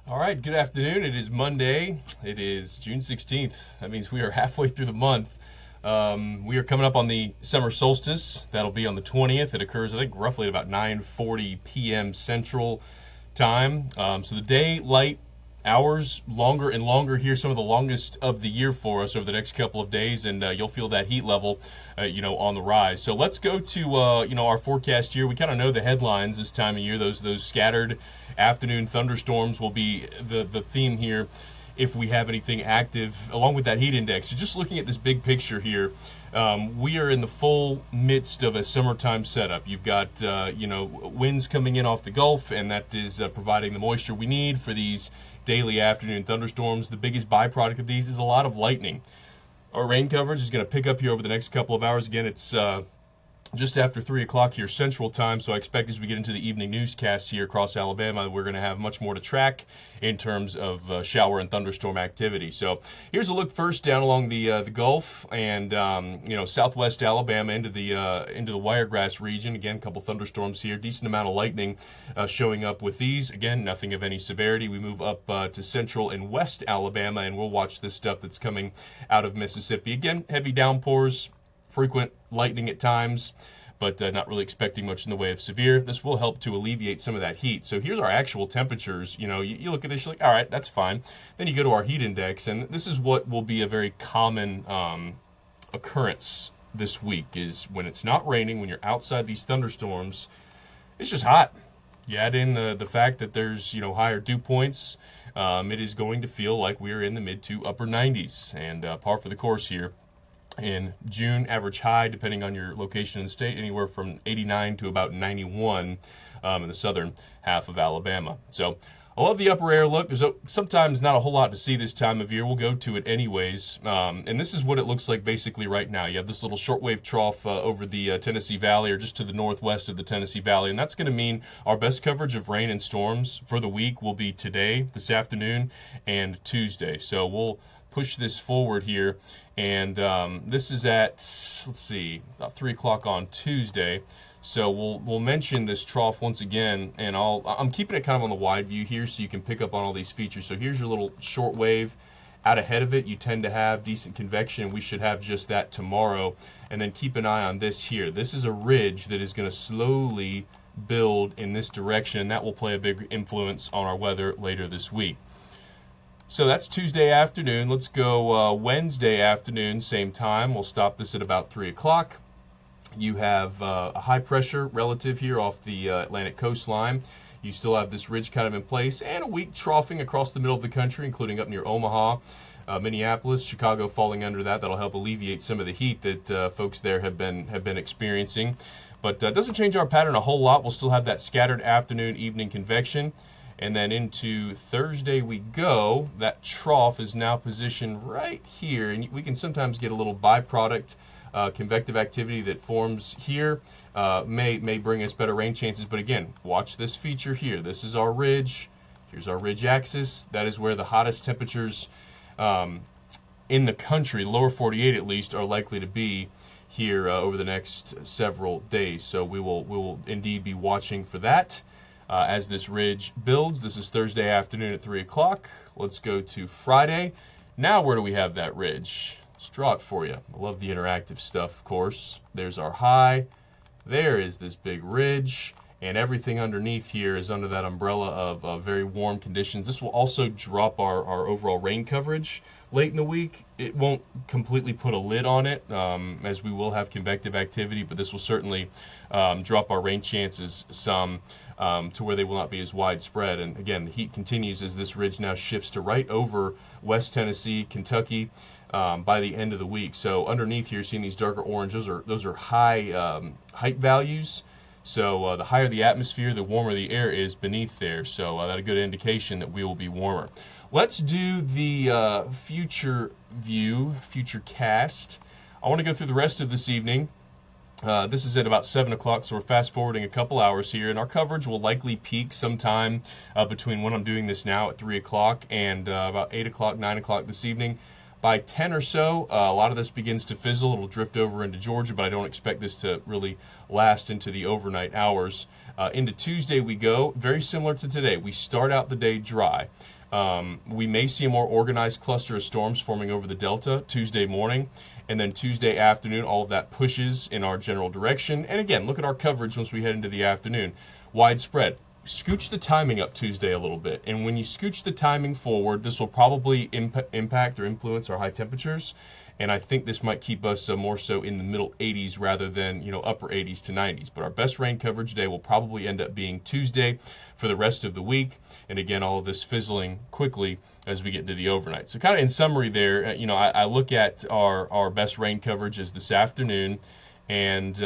All right, good afternoon. It is Monday. It is June 16th. That means we are halfway through the month. We are coming up on the summer solstice. That'll be on the 20th. It occurs, I think, roughly at about 9:40 p.m. Central Time. So the daylight hours longer and longer here, some of the longest of the year for us over the next couple of days, and you'll feel that heat level, on the rise. So let's go to our forecast here. We kind of know the headlines this time of year. Those scattered afternoon thunderstorms will be the theme here if we have anything active, along with that heat index. So just looking at this big picture here, we are in the full midst of a summertime setup. You've got winds coming in off the Gulf, and that is providing the moisture we need for these daily afternoon thunderstorms. The biggest byproduct of these is a lot of lightning. Our rain coverage is going to pick up here over the next couple of hours. Again, it's just after 3 o'clock here Central Time, so I expect as we get into the evening newscasts here across Alabama, we're going to have much more to track in terms of shower and thunderstorm activity. So here's a look first down along the Gulf and southwest Alabama into the Wiregrass region. Again, a couple thunderstorms here, decent amount of lightning showing up with these. Again, nothing of any severity. We move up to central and west Alabama, and we'll watch this stuff that's coming out of Mississippi. Again, heavy downpours, frequent lightning at times, but not really expecting much in the way of severe. This will help to alleviate some of that heat. So here's our actual temperatures. You look at this, you're like, all right, that's fine. Then you go to our heat index, and this is what will be a very common occurrence this week, is when it's not raining, when you're outside these thunderstorms, it's just hot. You add in the fact that there's higher dew points, it is going to feel like we're in the mid to upper 90s, and par for the course here. In June, average high, depending on your location in the state, anywhere from 89 to about 91 in the southern half of Alabama. So I love the upper air look. There's sometimes not a whole lot to see this time of year. We'll go to it anyways. And this is what it looks like basically right now. You have this little shortwave trough over the Tennessee Valley, or just to the northwest of the Tennessee Valley. And that's going to mean our best coverage of rain and storms for the week will be today, this afternoon, and Tuesday. So we'll push this forward here, and this is at, let's see, about 3 o'clock on Tuesday. So we'll mention this trough once again, and I'm keeping it kind of on the wide view here so you can pick up on all these features. So here's your little short wave. Out ahead of it, you tend to have decent convection. We should have just that tomorrow. And then keep an eye on this here. This is a ridge that is going to slowly build in this direction, and that will play a big influence on our weather later this week. So that's Tuesday afternoon. Let's go Wednesday afternoon, same time. We'll stop this at about 3 o'clock. You have a high pressure relative here off the Atlantic coastline. You still have this ridge kind of in place, and a weak troughing across the middle of the country, including up near Omaha, Minneapolis, Chicago falling under that. That'll help alleviate some of the heat that folks there have been experiencing. But it doesn't change our pattern a whole lot. We'll still have that scattered afternoon, evening convection. And then into Thursday we go. That trough is now positioned right here, and we can sometimes get a little byproduct convective activity that forms here. May bring us better rain chances, but again, watch this feature here. This is our ridge. Here's our ridge axis. That is where the hottest temperatures in the country, lower 48 at least, are likely to be here over the next several days. So we will indeed be watching for that. As this ridge builds. This is Thursday afternoon at 3 o'clock. Let's go to Friday. Now where do we have that ridge? Let's draw it for you. I love the interactive stuff, of course. There's our high. There is this big ridge. And everything underneath here is under that umbrella of very warm conditions. This will also drop our overall rain coverage late in the week. It won't completely put a lid on it, as we will have convective activity, but this will certainly drop our rain chances some to where they will not be as widespread. And again, the heat continues as this ridge now shifts to right over West Tennessee, Kentucky, by the end of the week. So underneath here, seeing these darker orange, those are high height values. So the higher the atmosphere, the warmer the air is beneath there. So that's a good indication that we will be warmer. Let's do the future view, future cast. I want to go through the rest of this evening. This is at about 7 o'clock, so we're fast forwarding a couple hours here, and our coverage will likely peak sometime between when I'm doing this now at 3 o'clock and about 8 o'clock, 9 o'clock this evening. By 10 or so, a lot of this begins to fizzle. It'll drift over into Georgia, but I don't expect this to really last into the overnight hours. Into Tuesday we go, very similar to today. We start out the day dry. We may see a more organized cluster of storms forming over the Delta Tuesday morning, and then Tuesday afternoon, all of that pushes in our general direction. And again, look at our coverage once we head into the afternoon. Widespread. Scooch the timing up Tuesday a little bit, and when you scooch the timing forward, this will probably impact or influence our high temperatures, and I think this might keep us more so in the middle 80s rather than upper 80s to 90s. But our best rain coverage day will probably end up being Tuesday for the rest of the week, and again, all of this fizzling quickly as we get into the overnight. So kind of in summary there, I look at our best rain coverage as this afternoon and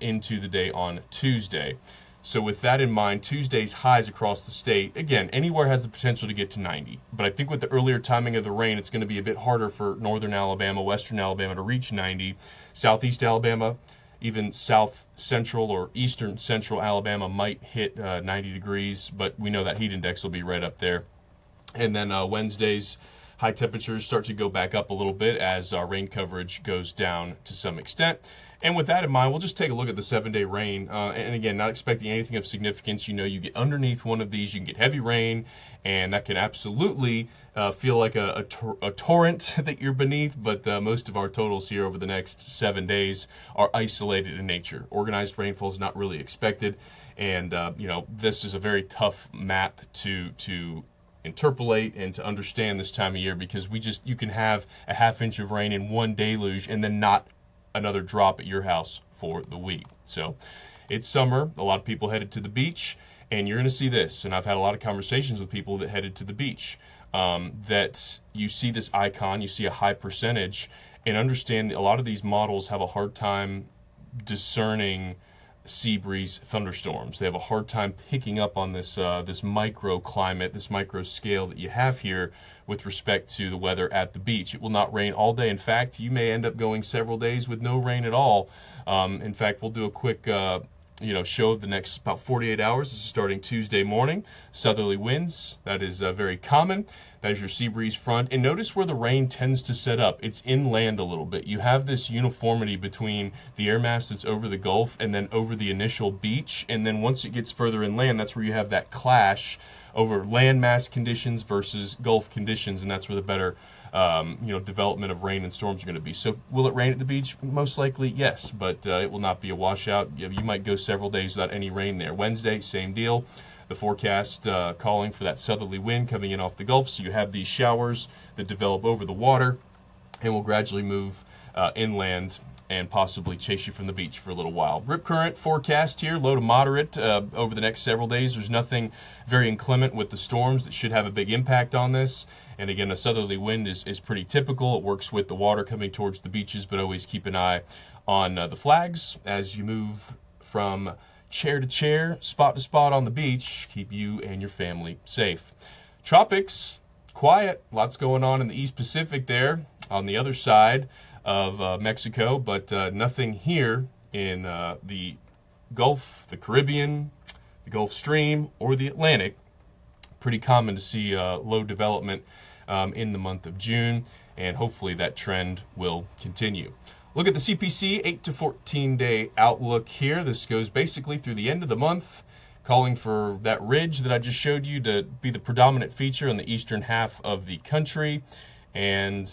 into the day on Tuesday. So with that in mind, Tuesday's highs across the state, again, anywhere has the potential to get to 90. But I think with the earlier timing of the rain, it's going to be a bit harder for northern Alabama, western Alabama to reach 90. Southeast Alabama, even south central or eastern central Alabama might hit 90 degrees, but we know that heat index will be right up there. And then Wednesday's high temperatures start to go back up a little bit as our rain coverage goes down to some extent. And with that in mind, we'll just take a look at the 7-day rain. And again, not expecting anything of significance. You get underneath one of these, you can get heavy rain, and that can absolutely feel like a torrent that you're beneath. But most of our totals here over the next 7 days are isolated in nature. Organized rainfall is not really expected. And, this is a very tough map to interpolate and to understand this time of year, because you can have a half inch of rain in one deluge and then not another drop at your house for the week. So it's summer. A lot of people headed to the beach, and you're going to see this. And I've had a lot of conversations with people that headed to the beach, that you see this icon, you see a high percentage, and understand that a lot of these models have a hard time discerning sea breeze thunderstorms. They have a hard time picking up on this microclimate, this micro scale that you have here with respect to the weather at the beach. It will not rain all day. In fact, you may end up going several days with no rain at all. In fact, we'll do a quick show of the next about 48 hours. This is starting Tuesday morning. Southerly winds, that is very common. That is your sea breeze front. And notice where the rain tends to set up. It's inland a little bit. You have this uniformity between the air mass that's over the Gulf and then over the initial beach. And then once it gets further inland, that's where you have that clash over land mass conditions versus Gulf conditions. And that's where the better development of rain and storms are going to be. So will it rain at the beach? Most likely, yes, but it will not be a washout. You might go several days without any rain there. Wednesday, same deal. The forecast calling for that southerly wind coming in off the Gulf. So you have these showers that develop over the water and will gradually move inland and possibly chase you from the beach for a little while. Rip current forecast here, low to moderate over the next several days. There's nothing very inclement with the storms that should have a big impact on this. And again, a southerly wind is pretty typical. It works with the water coming towards the beaches, but always keep an eye on the flags as you move from chair to chair, spot to spot on the beach. Keep you and your family safe. Tropics, quiet. Lots going on in the East Pacific there on the other side of Mexico, but nothing here in the Gulf, the Caribbean, the Gulf Stream, or the Atlantic. Pretty common to see low development in the month of June, and hopefully that trend will continue. Look at the CPC 8 to 14 day outlook here. This goes basically through the end of the month, calling for that ridge that I just showed you to be the predominant feature in the eastern half of the country, and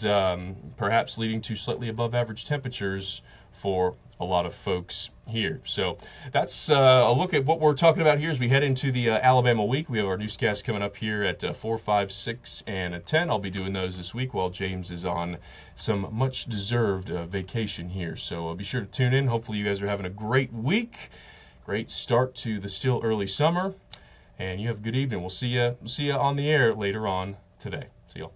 perhaps leading to slightly above average temperatures for a lot of folks here. So that's a look at what we're talking about here as we head into the Alabama week. We have our newscast coming up here at 4, 5, 6, and 10. I'll be doing those this week while James is on some much-deserved vacation here. So be sure to tune in. Hopefully you guys are having a great week, great start to the still early summer, and you have a good evening. We'll see you on the air later on today. See y'all.